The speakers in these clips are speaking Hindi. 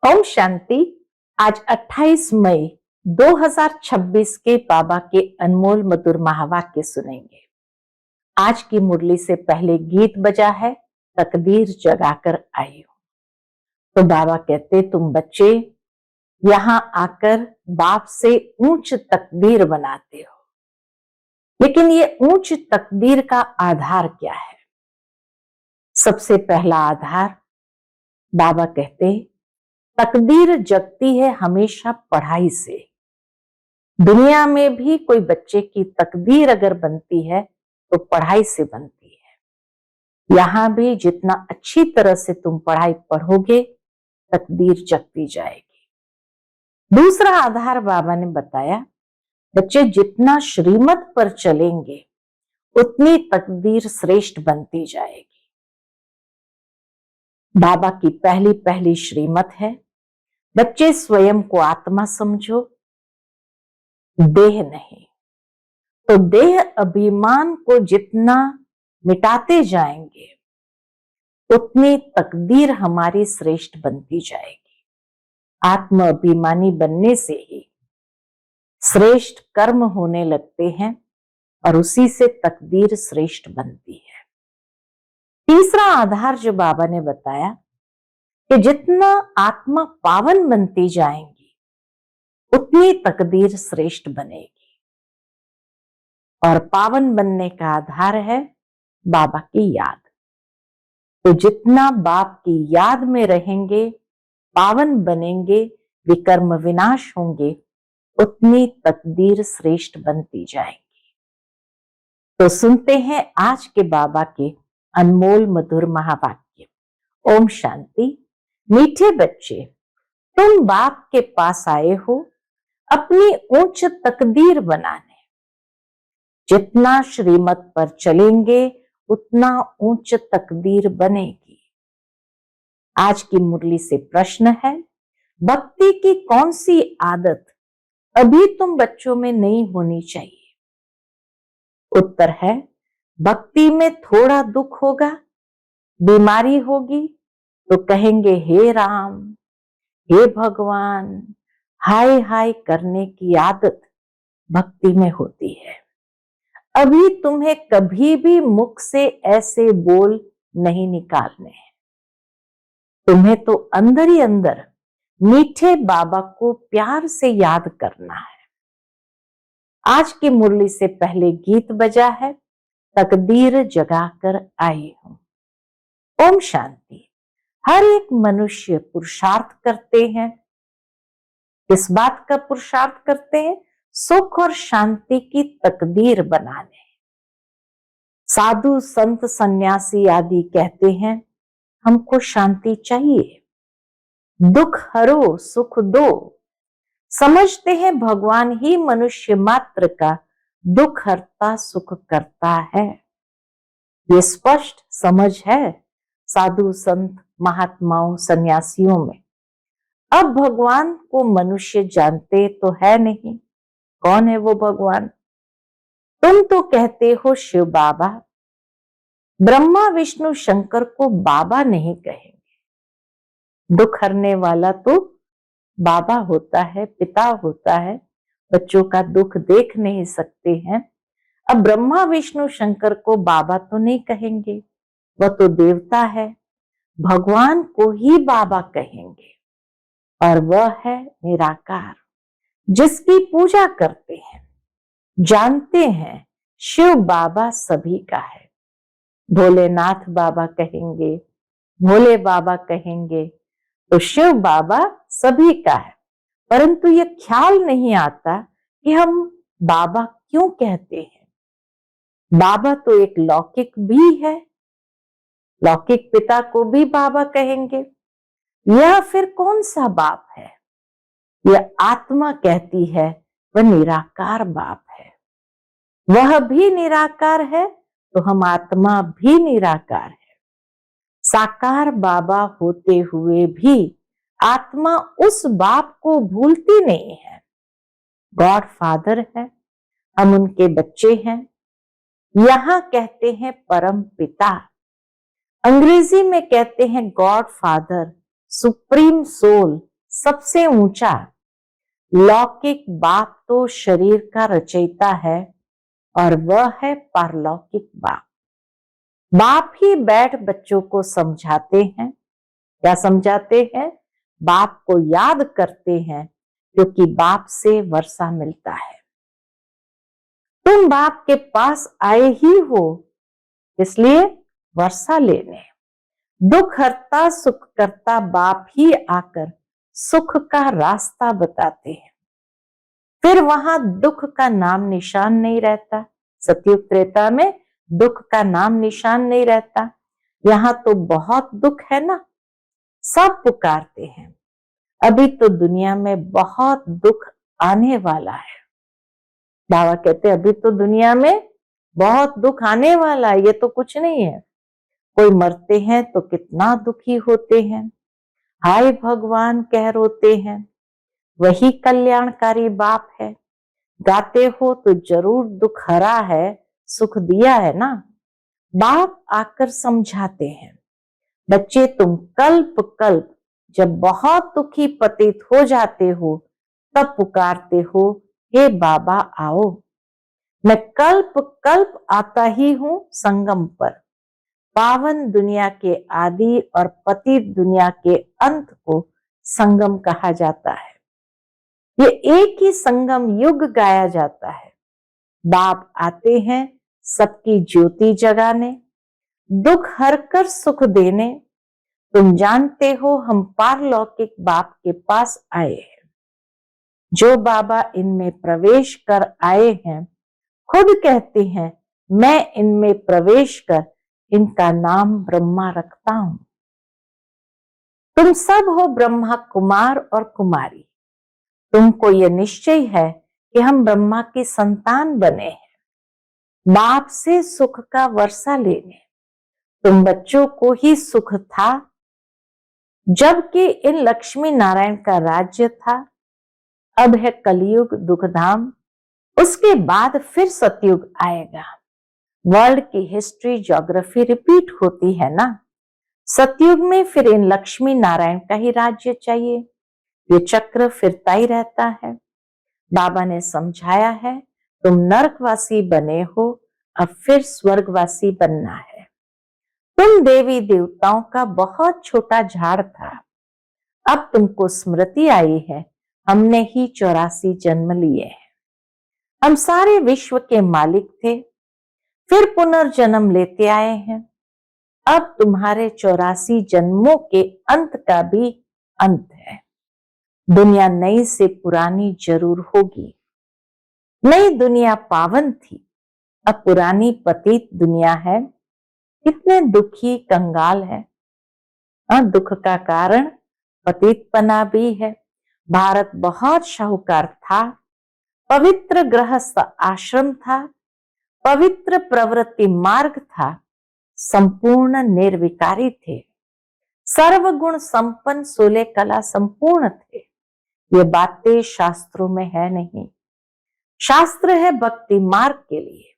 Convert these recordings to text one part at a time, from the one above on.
ओम शांति। आज 28 मई 2026 के बाबा के अनमोल मधुर महावाक्य सुनेंगे। आज की मुरली से पहले गीत बजा है, तकदीर जगाकर आई हूं। तो बाबा कहते, तुम बच्चे यहां आकर बाप से ऊंच तकदीर बनाते हो, लेकिन ये ऊंच तकदीर का आधार क्या है? सबसे पहला आधार बाबा कहते, तकदीर जगती है हमेशा पढ़ाई से। दुनिया में भी कोई बच्चे की तकदीर अगर बनती है तो पढ़ाई से बनती है। यहां भी जितना अच्छी तरह से तुम पढ़ाई पढ़ोगे, तकदीर जगती जाएगी। दूसरा आधार बाबा ने बताया, बच्चे जितना श्रीमत पर चलेंगे उतनी तकदीर श्रेष्ठ बनती जाएगी। बाबा की पहली पहली श्रीमत है, बच्चे स्वयं को आत्मा समझो, देह नहीं। तो देह अभिमान को जितना मिटाते जाएंगे उतनी तकदीर हमारी श्रेष्ठ बनती जाएगी। आत्म अभिमानी बनने से ही श्रेष्ठ कर्म होने लगते हैं और उसी से तकदीर श्रेष्ठ बनती है। तीसरा आधार जो बाबा ने बताया कि जितना आत्मा पावन बनती जाएंगी उतनी तकदीर श्रेष्ठ बनेगी। और पावन बनने का आधार है बाबा की याद। तो जितना बाप की याद में रहेंगे, पावन बनेंगे, विकर्म विनाश होंगे, उतनी तकदीर श्रेष्ठ बनती जाएंगी। तो सुनते हैं आज के बाबा के अनमोल मधुर महावाक्य। ओम शांति। मीठे बच्चे, तुम बाप के पास आए हो अपनी ऊंच तकदीर बनाने। जितना श्रीमत पर चलेंगे उतना ऊंच तकदीर बनेगी। आज की मुरली से प्रश्न है, भक्ति की कौन सी आदत अभी तुम बच्चों में नहीं होनी चाहिए? उत्तर है, भक्ति में थोड़ा दुख होगा, बीमारी होगी तो कहेंगे हे राम, हे भगवान, हाय हाय करने की आदत भक्ति में होती है। अभी तुम्हें कभी भी मुख से ऐसे बोल नहीं निकालने हैं। तुम्हें तो अंदर ही अंदर मीठे बाबा को प्यार से याद करना है। आज की मुरली से पहले गीत बजा है, तकदीर जगाकर आई हूं। ओम शांति। हर एक मनुष्य पुरुषार्थ करते हैं। किस बात का पुरुषार्थ करते हैं? सुख और शांति की तकदीर बनाने। साधु संत सन्यासी आदि कहते हैं, हमको शांति चाहिए, दुख हरो सुख दो। समझते हैं भगवान ही मनुष्य मात्र का दुख हरता सुख करता है। ये स्पष्ट समझ है साधु संत महात्माओं सन्यासियों में। अब भगवान को मनुष्य जानते तो है नहीं। कौन है वो भगवान? तुम तो कहते हो शिव बाबा, ब्रह्मा विष्णु शंकर को बाबा नहीं कहेंगे। दुख हरने वाला तो बाबा होता है, पिता होता है। बच्चों का दुख देख नहीं सकते हैं। अब ब्रह्मा विष्णु शंकर को बाबा तो नहीं कहेंगे, वह तो देवता है। भगवान को ही बाबा कहेंगे और वह है निराकार, जिसकी पूजा करते हैं। जानते हैं शिव बाबा सभी का है। भोलेनाथ बाबा कहेंगे, भोले बाबा कहेंगे, तो शिव बाबा सभी का है। परंतु यह ख्याल नहीं आता कि हम बाबा क्यों कहते हैं। बाबा तो एक लौकिक भी है, लौकिक पिता को भी बाबा कहेंगे। यह फिर कौन सा बाप है? यह आत्मा कहती है वह निराकार बाप है। वह भी निराकार है तो हम आत्मा भी निराकार है। साकार बाबा होते हुए भी आत्मा उस बाप को भूलती नहीं है। गॉड फादर है, हम उनके बच्चे हैं। यहां कहते हैं परम पिता, अंग्रेजी में कहते हैं गॉड फादर, सुप्रीम सोल, सबसे ऊंचा लौकिक बाप तो शरीर का रचयिता है और वह है पारलौकिक बाप। बाप ही बैठ बच्चों को समझाते हैं। क्या समझाते हैं? बाप को याद करते हैं, क्योंकि बाप से वर्षा मिलता है। तुम बाप के पास आए ही हो, इसलिए वर्षा लेने। दुख हरता सुख करता बाप ही आकर सुख का रास्ता बताते हैं। फिर वहां दुख का नाम निशान नहीं रहता। सतयुग त्रेता में दुख का नाम निशान नहीं रहता। यहाँ तो बहुत दुख है ना, सब पुकारते हैं। अभी तो दुनिया में बहुत दुख आने वाला है। बाबा कहते अभी तो दुनिया में बहुत दुख आने वाला है, ये तो कुछ नहीं है। कोई मरते हैं तो कितना दुखी होते हैं, हाय भगवान कह रोते हैं। वही कल्याणकारी बाप है। गाते हो तो जरूर दुख हरा है, सुख दिया है ना। बाप आकर समझाते हैं, बच्चे तुम कल्प कल्प जब बहुत दुखी पतित हो जाते हो, तब पुकारते हो हे बाबा आओ। मैं कल्प कल्प आता ही हूं संगम पर। पावन दुनिया के आदि और पतित दुनिया के अंत को संगम कहा जाता है। ये एक ही संगम युग गाया जाता है। बाप आते हैं सबकी ज्योति जगाने, दुख हर कर सुख देने। तुम जानते हो हम पारलौकिक बाप के पास आए हैं। जो बाबा इनमें प्रवेश कर आए हैं, खुद कहते हैं मैं इनमें प्रवेश कर इनका नाम ब्रह्मा रखता हूं। तुम सब हो ब्रह्मा कुमार और कुमारी। तुमको यह निश्चय है कि हम ब्रह्मा की संतान बने हैं, बाप से सुख का वर्षा लेने। तुम बच्चों को ही सुख था, जबकि इन लक्ष्मी नारायण का राज्य था। अब है कलयुग दुखधाम, उसके बाद फिर सतयुग आएगा। वर्ल्ड की हिस्ट्री ज्योग्राफी रिपीट होती है ना। सतयुग में फिर इन लक्ष्मी नारायण का ही राज्य चाहिए। ये चक्र फिरता ही रहता है। बाबा ने समझाया है तुम नरकवासी बने हो, अब फिर स्वर्गवासी बनना है। तुम देवी देवताओं का बहुत छोटा झाड़ था, अब तुमको स्मृति आई है हमने ही 84 जन्म लिए हैं। हम सारे विश्व के मालिक थे, फिर पुनर्जन्म लेते आए हैं। अब तुम्हारे 84 जन्मों के अंत का भी अंत है। दुनिया नई से पुरानी जरूर होगी। नई दुनिया पावन थी, अब पुरानी पतित दुनिया है। कितने दुखी कंगाल है। दुख का कारण पतितपना भी है। भारत बहुत शाहूकार था, पवित्र गृहस्थ आश्रम था, पवित्र प्रवृत्ति मार्ग था, संपूर्ण निर्विकारी थे, सर्वगुण संपन्न, 16 कला संपूर्ण थे। ये बातें शास्त्रों में है नहीं। शास्त्र है भक्ति मार्ग के लिए,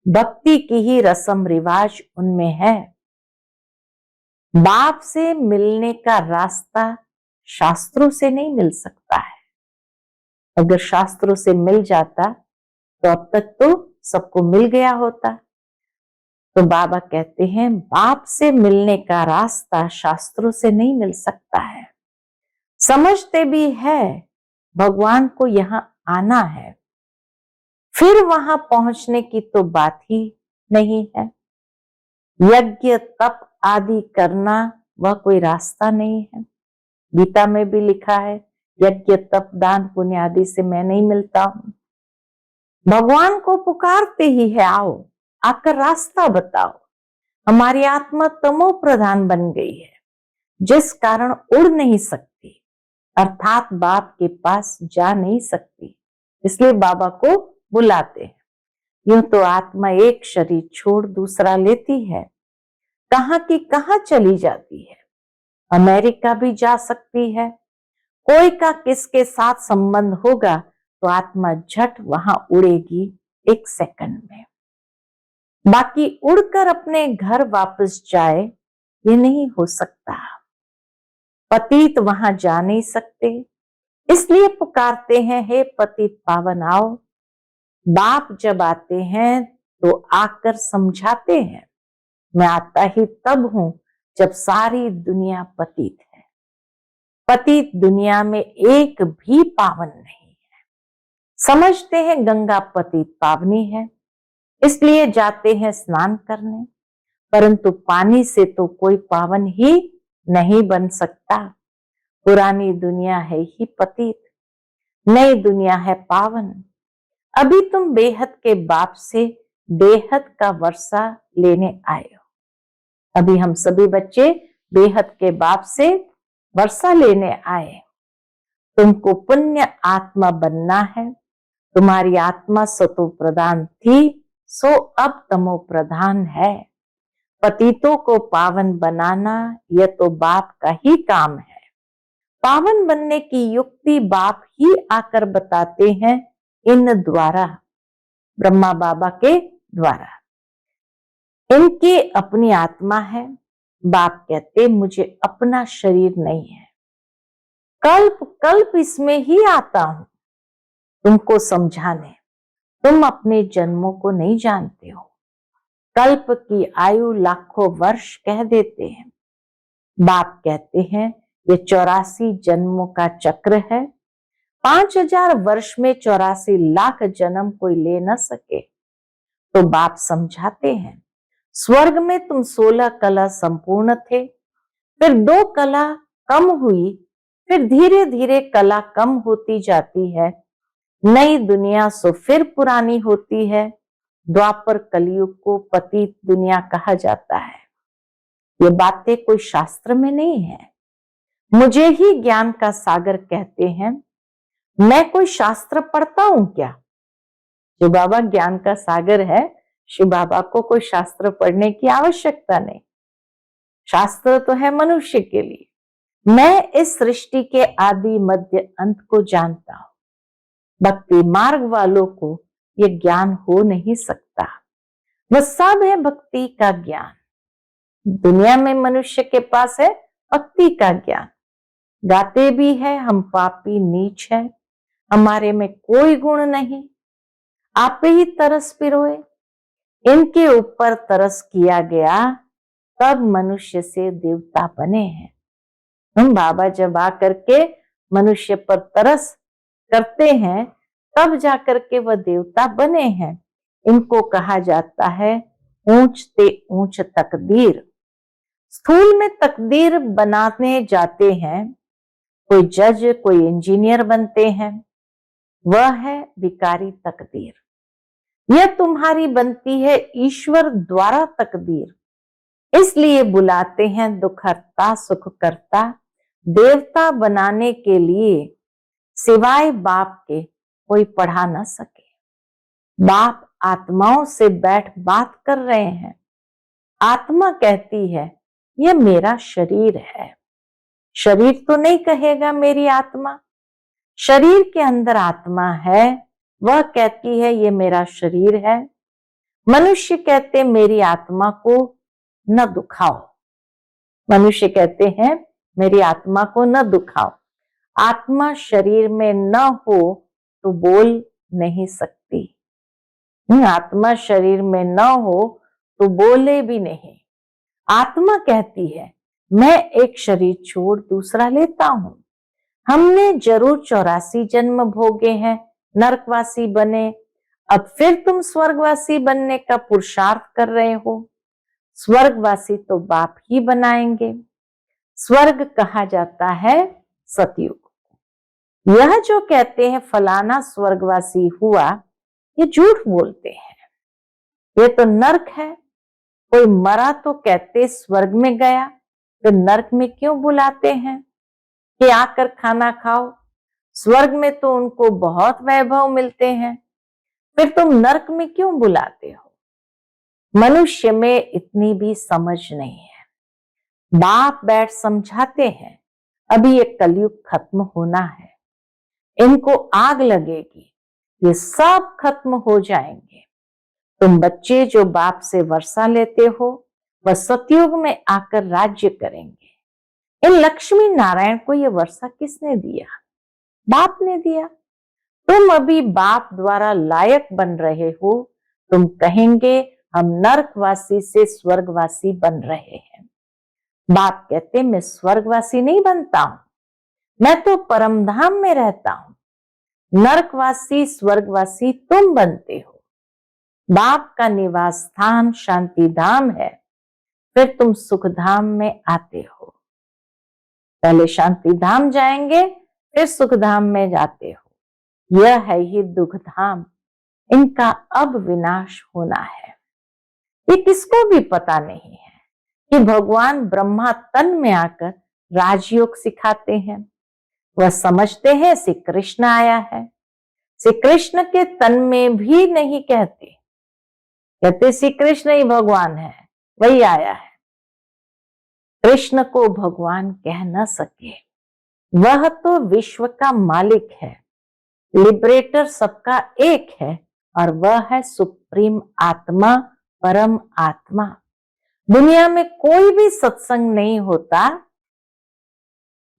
भक्ति की ही रस्म रिवाज उनमें है। बाप से मिलने का रास्ता शास्त्रों से नहीं मिल सकता है। अगर शास्त्रों से मिल जाता तो अब तक तो सबको मिल गया होता। तो बाबा कहते हैं बाप से मिलने का रास्ता शास्त्रों से नहीं मिल सकता है। समझते भी है भगवान को यहां आना है, फिर वहां पहुंचने की तो बात ही नहीं है। यज्ञ तप आदि करना वह कोई रास्ता नहीं है। गीता में भी लिखा है यज्ञ तप दान पुण्य आदि से मैं नहीं मिलता हूं। भगवान को पुकारते ही है आओ, आकर रास्ता बताओ। हमारी आत्मा तमो प्रधान बन गई है, जिस कारण उड़ नहीं सकती, अर्थात बाप के पास जा नहीं सकती, इसलिए बाबा को बुलाते हैं। यूं तो आत्मा एक शरीर छोड़ दूसरा लेती है, कहां की कहां चली जाती है। अमेरिका भी जा सकती है। कोई का किसके साथ संबंध होगा तो आत्मा झट वहां उड़ेगी एक सेकंड में। बाकी उड़कर अपने घर वापस जाए ये नहीं हो सकता। पतित वहां जा नहीं सकते, इसलिए पुकारते हैं, हे पतित पावन आओ। बाप जब आते हैं तो आकर समझाते हैं, मैं आता ही तब हूं जब सारी दुनिया पतित है। पतित दुनिया में एक भी पावन नहीं है। समझते हैं गंगा पतित पावनी है, इसलिए जाते हैं स्नान करने, परंतु पानी से तो कोई पावन ही नहीं बन सकता। पुरानी दुनिया है ही पतित, नई दुनिया है पावन। अभी तुम बेहद के बाप से बेहद का वर्षा लेने आए हो। अभी हम सभी बच्चे बेहद के बाप से वर्षा लेने आए। तुमको पुण्य आत्मा बनना है। तुम्हारी आत्मा सतो प्रधान थी, सो अब तमो प्रधान है। पतितों को पावन बनाना यह तो बाप का ही काम है। पावन बनने की युक्ति बाप ही आकर बताते हैं, इन द्वारा, ब्रह्मा बाबा के द्वारा। इनकी अपनी आत्मा है। बाप कहते मुझे अपना शरीर नहीं है, कल्प कल्प इसमें ही आता हूं तुमको समझाने। तुम अपने जन्मों को नहीं जानते हो। कल्प की आयु लाखों वर्ष कह देते हैं। बाप कहते हैं ये 84 जन्मों का चक्र है। 5000 वर्ष में 84 लाख जन्म कोई ले न सके। तो बाप समझाते हैं, स्वर्ग में तुम 16 कला संपूर्ण थे, फिर 2 कला कम हुई, फिर धीरे धीरे कला कम होती जाती है। नई दुनिया सो फिर पुरानी होती है। द्वापर कलयुग को पतित दुनिया कहा जाता है। ये बातें कोई शास्त्र में नहीं है, मुझे ही ज्ञान का सागर कहते हैं। मैं कोई शास्त्र पढ़ता हूं क्या? शिव बाबा ज्ञान का सागर है, शिव बाबा को कोई शास्त्र पढ़ने की आवश्यकता नहीं। शास्त्र तो है मनुष्य के लिए। मैं इस सृष्टि के आदि मध्य अंत को जानता हूं। भक्ति मार्ग वालों को यह ज्ञान हो नहीं सकता। वह सब है भक्ति का ज्ञान। दुनिया में मनुष्य के पास है भक्ति का ज्ञान। गाते भी है हम पापी नीच है, हमारे में कोई गुण नहीं, आप ही तरस पिरोए। इनके ऊपर तरस किया गया, तब मनुष्य से देवता बने हैं। हम बाबा जब आकर के मनुष्य पर तरस करते हैं, तब जाकर के वह देवता बने हैं। इनको कहा जाता है ऊंच ते ऊंच तकदीर। स्थूल में तकदीर बनाने जाते हैं, कोई जज, कोई इंजीनियर बनते हैं, वह है विकारी तकदीर। यह तुम्हारी बनती है ईश्वर द्वारा तकदीर। इसलिए बुलाते हैं दुखहर्ता सुख करता। देवता बनाने के लिए सिवाय बाप के कोई पढ़ा न सके। बाप आत्माओं से बैठ बात कर रहे हैं। आत्मा कहती है यह मेरा शरीर है। शरीर तो नहीं कहेगा मेरी आत्मा। शरीर के अंदर आत्मा है, वह कहती है ये मेरा शरीर है। मनुष्य कहते मेरी आत्मा को न दुखाओ। मनुष्य कहते हैं मेरी आत्मा को न दुखाओ। आत्मा शरीर में न हो तो बोल नहीं सकती। आत्मा शरीर में न हो तो बोले भी नहीं। आत्मा कहती है मैं एक शरीर छोड़ दूसरा लेता हूं। हमने जरूर 84 जन्म भोगे हैं, नरकवासी बने, अब फिर तुम स्वर्गवासी बनने का पुरुषार्थ कर रहे हो। स्वर्गवासी तो बाप ही बनाएंगे। स्वर्ग कहा जाता है सतयुग। यह जो कहते हैं फलाना स्वर्गवासी हुआ, ये झूठ बोलते हैं। ये तो नरक है। कोई मरा तो कहते स्वर्ग में गया, तो नरक में क्यों बुलाते हैं कि आकर खाना खाओ? स्वर्ग में तो उनको बहुत वैभव मिलते हैं, फिर तुम नरक में क्यों बुलाते हो? मनुष्य में इतनी भी समझ नहीं है। बाप बैठ समझाते हैं अभी ये कलयुग खत्म होना है, इनको आग लगेगी, ये सब खत्म हो जाएंगे। तुम बच्चे जो बाप से वर्षा लेते हो, वह सतयुग में आकर राज्य करेंगे। इन लक्ष्मी नारायण को ये वर्षा किसने दिया? बाप ने दिया। तुम अभी बाप द्वारा लायक बन रहे हो। तुम कहेंगे हम नरकवासी से स्वर्गवासी बन रहे हैं। बाप कहते मैं स्वर्गवासी नहीं बनता हूं, मैं तो परमधाम में रहता हूं। नरकवासी स्वर्गवासी तुम बनते हो। बाप का निवास स्थान शांति धाम है, फिर तुम सुख धाम में आते हो। पहले शांति धाम जाएंगे, फिर सुख धाम में जाते हो। यह है ही दुख धाम, इनका अब विनाश होना है। ये किसको भी पता नहीं है कि भगवान ब्रह्मा तन में आकर राजयोग सिखाते हैं। वह समझते हैं श्री कृष्ण आया है। श्री कृष्ण के तन में भी नहीं कहते, कहते श्री कृष्ण ही भगवान है, वही आया है। कृष्ण को भगवान कह न सके, वह तो विश्व का मालिक है, लिबरेटर सबका एक है, और वह है सुप्रीम आत्मा, परम आत्मा। दुनिया में कोई भी सत्संग नहीं होता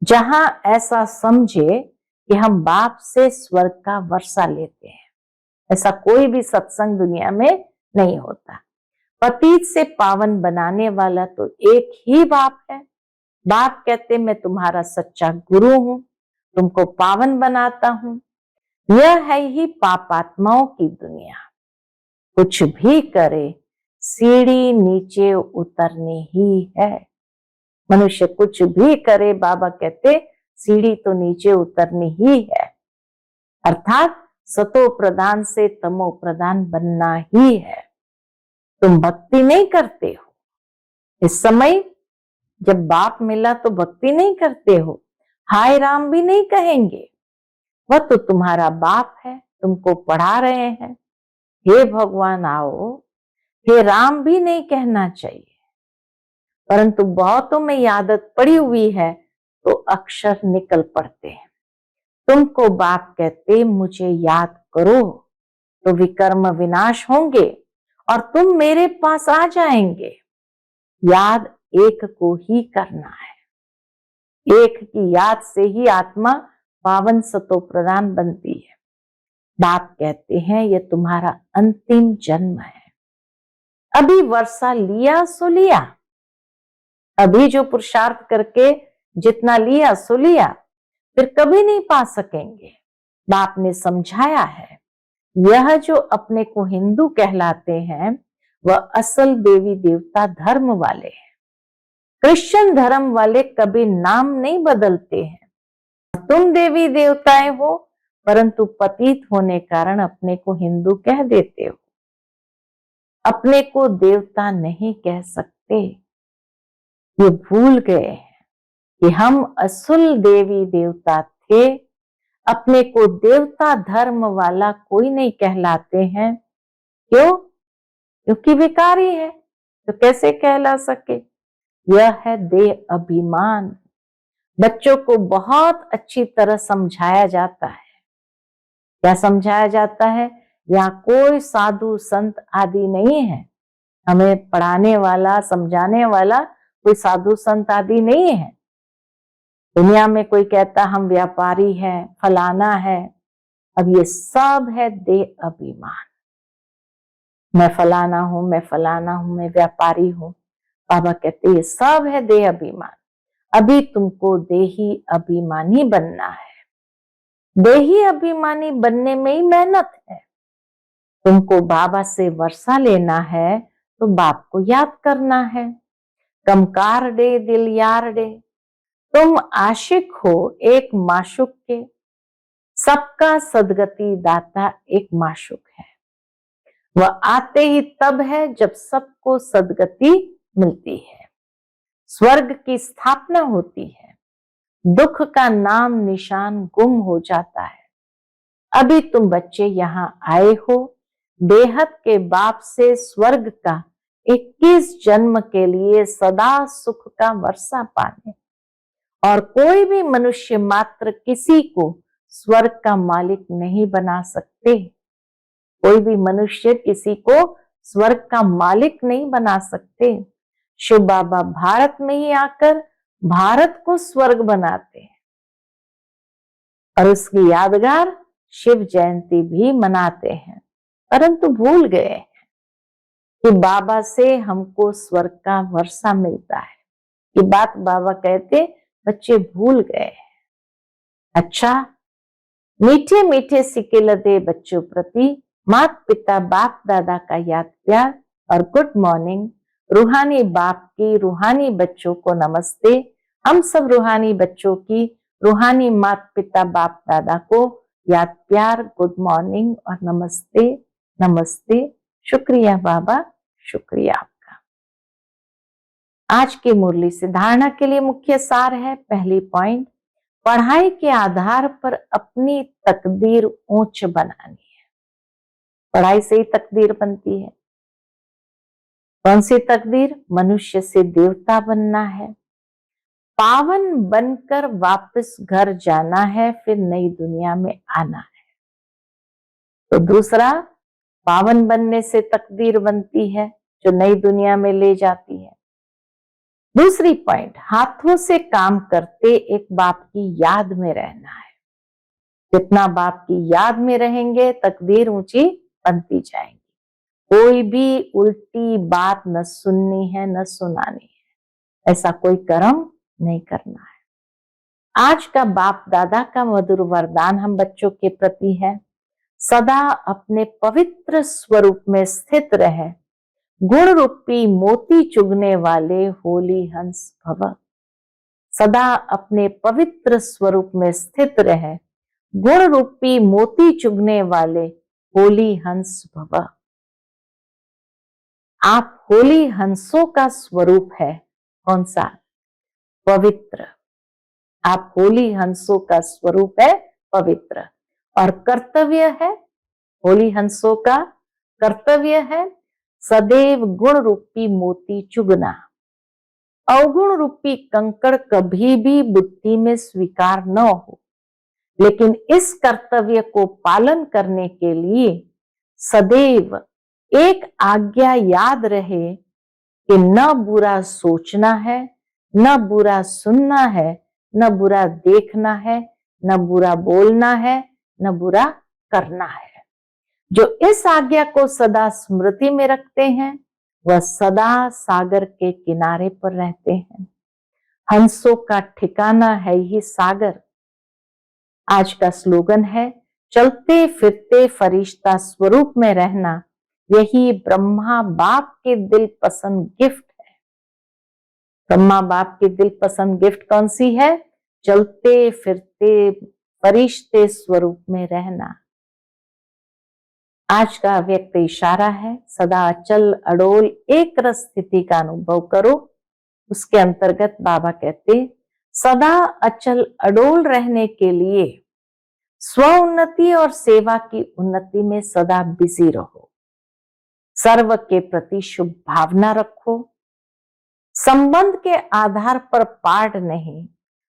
जहां ऐसा समझे कि हम बाप से स्वर्ग का वर्षा लेते हैं। ऐसा कोई भी सत्संग दुनिया में नहीं होता। पतित से पावन बनाने वाला तो एक ही बाप है। बाप कहते मैं तुम्हारा सच्चा गुरु हूं, तुमको पावन बनाता हूं। यह है ही पापात्माओं की दुनिया। कुछ भी करे सीढ़ी नीचे उतरनी ही है। मनुष्य कुछ भी करे, बाबा कहते सीढ़ी तो नीचे उतरनी ही है, अर्थात सतो प्रधान से तमो प्रधान बनना ही है। तुम भक्ति नहीं करते हो। इस समय जब बाप मिला तो भक्ति नहीं करते हो, हाय राम भी नहीं कहेंगे। वह तो तुम्हारा बाप है, तुमको पढ़ा रहे हैं। हे भगवान आओ, हे राम भी नहीं कहना चाहिए, परंतु बहुतों में ये आदत पड़ी हुई है तो अक्षर निकल पड़ते हैं। तुमको बाप कहते मुझे याद करो तो विकर्म विनाश होंगे और तुम मेरे पास आ जाएंगे। याद एक को ही करना है। एक की याद से ही आत्मा पावन सतो प्रधान बनती है। बाप कहते हैं ये तुम्हारा अंतिम जन्म है। अभी वर्षा लिया सो लिया, अभी जो पुरुषार्थ करके जितना लिया सो लिया, फिर कभी नहीं पा सकेंगे। बाप ने समझाया है, यह जो अपने को हिंदू कहलाते हैं वह असल देवी देवता धर्म वाले हैं। क्रिश्चियन धर्म वाले कभी नाम नहीं बदलते हैं। तुम देवी देवताएं हो, परंतु पतित होने कारण अपने को हिंदू कह देते हो, अपने को देवता नहीं कह सकते। ये भूल गए हैं कि हम असुल देवी देवता थे। अपने को देवता धर्म वाला कोई नहीं कहलाते हैं। क्यों? क्योंकि विकारी है, तो कैसे कहला सके। यह है देह अभिमान। बच्चों को बहुत अच्छी तरह समझाया जाता है। क्या समझाया जाता है? यहाँ कोई साधु संत आदि नहीं है। हमें पढ़ाने वाला समझाने वाला कोई साधु संत आदि नहीं है। दुनिया में कोई कहता हम व्यापारी हैं, फलाना है, अब ये सब है देह अभिमान। मैं फलाना हूं, मैं फलाना हूं, मैं व्यापारी हूं। बाबा कहते ये सब है देह अभिमान। अभी तुमको देही अभिमानी बनना है। देही अभिमानी बनने में ही मेहनत है। तुमको बाबा से वर्षा लेना है तो बाप को याद करना है। कमकार डे दिल यार डे। तुम आशिक हो एक माशुक के, सबका सदगति दाता एक माशुक है। वह आते ही तब है जब सबको सदगति मिलती है, स्वर्ग की स्थापना होती है, दुख का नाम निशान गुम हो जाता है। अभी तुम बच्चे यहाँ आए हो बेहद के बाप से स्वर्ग का 21 जन्म के लिए सदा सुख का वर्षा पाने। और कोई भी मनुष्य मात्र किसी को स्वर्ग का मालिक नहीं बना सकते। कोई भी मनुष्य किसी को स्वर्ग का मालिक नहीं बना सकते। शिव बाबा भारत में ही आकर भारत को स्वर्ग बनाते हैं और उसकी यादगार शिव जयंती भी मनाते हैं, परंतु भूल गए कि बाबा से हमको स्वर्ग का वर्षा मिलता है। ये बात बाबा कहते, बच्चे भूल गए। अच्छा, मीठे मीठे सिक्के लदे बच्चों प्रति माता पिता बाप दादा का याद प्यार और गुड मॉर्निंग। रूहानी बाप की रूहानी बच्चों को नमस्ते। हम सब रूहानी बच्चों की रूहानी माता पिता बाप दादा को याद प्यार, गुड मॉर्निंग और नमस्ते नमस्ते। शुक्रिया बाबा, शुक्रिया आपका। आज की मुरली से धारणा के लिए मुख्य सार है। पहली पॉइंट, पढ़ाई के आधार पर अपनी तकदीर ऊंच बनानी है। पढ़ाई से ही तकदीर बनती है। कौन सी तकदीर? मनुष्य से देवता बनना है, पावन बनकर वापस घर जाना है, फिर नई दुनिया में आना है। तो दूसरा, पावन बनने से तकदीर बनती है जो नई दुनिया में ले जाती है। दूसरी पॉइंट, हाथों से काम करते एक बाप की याद में रहना है। जितना बाप की याद में रहेंगे तकदीर ऊंची बनती जाएगी। कोई भी उल्टी बात न सुननी है, न सुनानी है, ऐसा कोई कर्म नहीं करना है। आज का बाप दादा का मधुर वरदान हम बच्चों के प्रति है, सदा अपने पवित्र स्वरूप में स्थित रहे, गुण रूपी मोती चुगने वाले होली हंस भव। सदा अपने पवित्र स्वरूप में स्थित रहे, गुण रूपी मोती चुगने वाले होली हंस भव। आप होली हंसों का स्वरूप है। कौन सा? पवित्र। आप होली हंसों का स्वरूप है, पवित्र। और कर्तव्य है, होली हंसों का कर्तव्य है सदैव गुण रूपी मोती चुगना। अवगुण रूपी कंकड़ कभी भी बुद्धि में स्वीकार न हो, लेकिन इस कर्तव्य को पालन करने के लिए सदैव एक आज्ञा याद रहे कि न बुरा सोचना है, न बुरा सुनना है, न बुरा देखना है, न बुरा बोलना है, न बुरा करना है। जो इस आज्ञा को सदा स्मृति में रखते हैं वह सदा सागर के किनारे पर रहते हैं। हंसों का ठिकाना है ही सागर। आज का स्लोगन है, चलते फिरते फरिश्ता स्वरूप में रहना, यही ब्रह्मा बाप के दिल पसंद गिफ्ट है। ब्रह्मा बाप की दिल पसंद गिफ्ट कौन सी है? चलते फिरते फरिश्ते स्वरूप में रहना। आज का व्यक्त इशारा है, सदा अचल अडोल एक रस स्थिति का अनुभव करो। उसके अंतर्गत बाबा कहते, सदा अचल अडोल रहने के लिए स्व उन्नति और सेवा की उन्नति में सदा बिजी रहो। सर्व के प्रति शुभ भावना रखो। संबंध के आधार पर पाठ नहीं,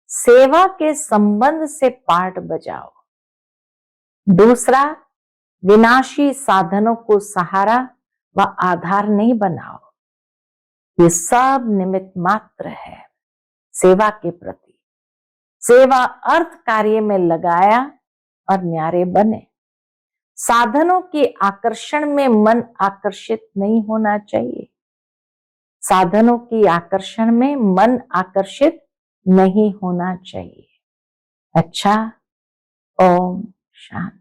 सेवा के संबंध से पाठ बजाओ। दूसरा, विनाशी साधनों को सहारा व आधार नहीं बनाओ। ये सब निमित्त मात्र है सेवा के प्रति। सेवा अर्थ कार्य में लगाया और न्यारे बने। साधनों के आकर्षण में मन आकर्षित नहीं होना चाहिए। साधनों की आकर्षण में मन आकर्षित नहीं होना चाहिए। अच्छा, ओम शांति।